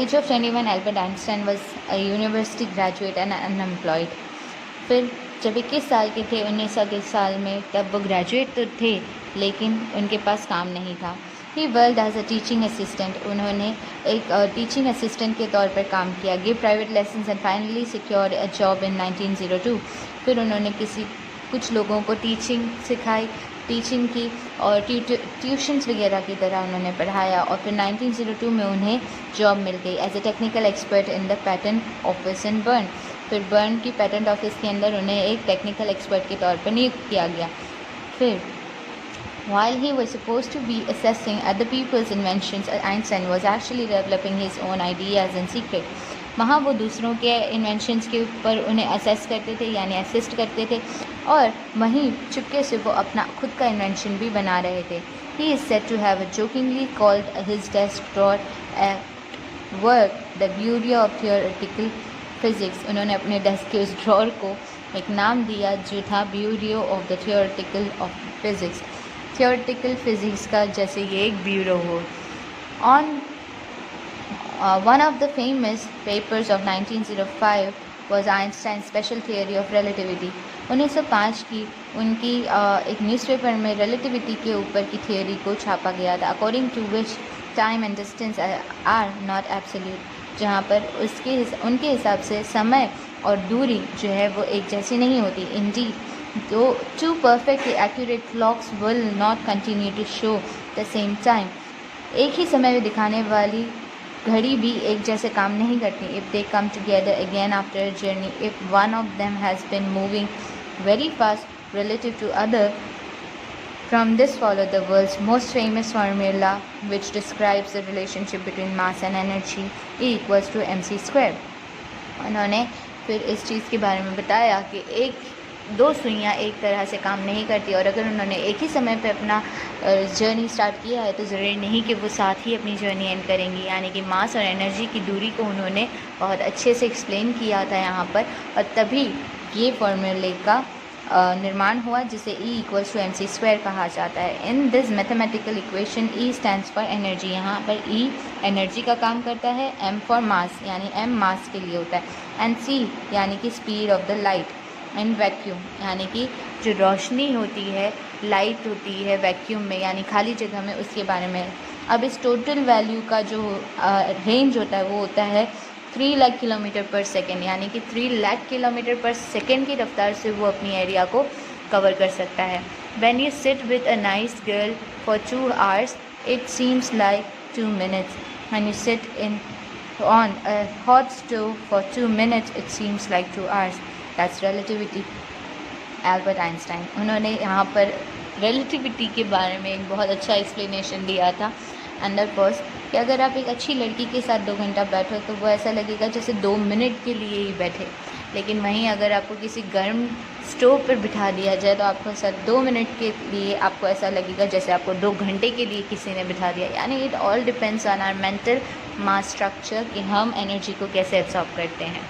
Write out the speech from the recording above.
As of 21 Albert Einstein was a university graduate and unemployed. फिर जब 21 साल के थे 19 साल में, तब वो ग्रेजुएट तो थे लेकिन उनके पास काम नहीं था। He worked as a teaching assistant, उन्होंने एक टीचिंग असिस्टेंट के तौर पर काम किया, give private lessons and finally secured a job in 1902। फिर उन्होंने कुछ लोगों को टीचिंग सिखाई, टीचिंग की और ट्यूशन्स वगैरह की तरह उन्होंने पढ़ाया और फिर 1902 में उन्हें जॉब मिल गई as a technical expert in the patent office in Bern. फिर बर्न की पेटेंट ऑफिस के अंदर उन्हें एक टेक्निकल एक्सपर्ट के तौर पर नियुक्त किया गया। फिर while he was supposed to be assessing other people's inventions, Einstein was actually developing his own ideas in secret. वहाँ वो दूसरों के इन्वेंशंस के ऊपर उन्हें असेस करते थे यानी असिस्ट करते थे और वहीं चुपके से वो अपना खुद का इन्वेंशन भी बना रहे थे। He is said to have jokingly called his desk drawer at work the bureau of theoretical physics. उन्होंने अपने डेस्क के उस ड्रॉर को एक नाम दिया जो था bureau of the theoretical of physics. Theoretical physics का जैसे ये एक ब्यूरो हो। On one of the famous papers of 1905 was Einstein's special theory of relativity. 1905 की उनकी एक न्यूज़पेपर में रिलेटिविटी के ऊपर की थियोरी को छापा गया था, according to which time and distance are not absolute, जहाँ पर उनके हिसाब से समय और दूरी जो है वो एक जैसी नहीं होती। Indeed two perfectly accurate clocks will not continue to show the same time. एक ही समय में दिखाने वाली घड़ी भी एक जैसे काम नहीं करती। If they come together again after a journey, if one of them has been moving very fast relative to other, from this follow the world's most famous formula which describes the relationship between mass and energy, E equals to mc square. उन्होंने फिर इस चीज़ के बारे में बताया कि दो सुइयाँ एक तरह से काम नहीं करती और अगर उन्होंने एक ही समय पे अपना जर्नी स्टार्ट किया है तो ज़रूरी नहीं कि वो साथ ही अपनी जर्नी एंड करेंगी। यानी कि मास और एनर्जी की दूरी को उन्होंने बहुत अच्छे से एक्सप्लेन किया था यहाँ पर और तभी ये फॉर्मूले का निर्माण हुआ जिसे E equals to mc square कहा जाता है। In this mathematical equation E stands for energy, यहाँ पर E एनर्जी का काम करता है, M फॉर मास यानी M मास के लिए होता है एंड C यानी कि speed of the light and vacuum, यानी कि जो रोशनी होती है, लाइट होती है वैक्यूम में यानी खाली जगह में, उसके बारे में। अब इस टोटल वैल्यू का जो रेंज होता है वो होता है 3 लाख किलोमीटर पर सेकेंड, यानी कि 3 लाख किलोमीटर पर सेकेंड की रफ्तार से वो अपनी एरिया को कवर कर सकता है। When you sit with a nice girl for 2 hours, it seems like 2 minutes. When you sit on a hot stove for 2 minutes, it seems like 2 hours. That's relativity. Albert Einstein, उन्होंने यहाँ पर relativity के बारे में एक बहुत अच्छा explanation दिया था। एंड दैट वाज कि अगर आप एक अच्छी लड़की के साथ 2 घंटा बैठो तो वो ऐसा लगेगा जैसे 2 मिनट के लिए ही बैठे, लेकिन वहीं अगर आपको किसी गर्म स्टोव पर बिठा दिया जाए तो आपको साथ 2 मिनट के लिए आपको ऐसा लगेगा जैसे आपको 2 घंटे के लिए किसी ने बिठा दिया। यानी it all depends on our mental mass structure कि हम एनर्जी को कैसे एब्जॉर्ब करते हैं।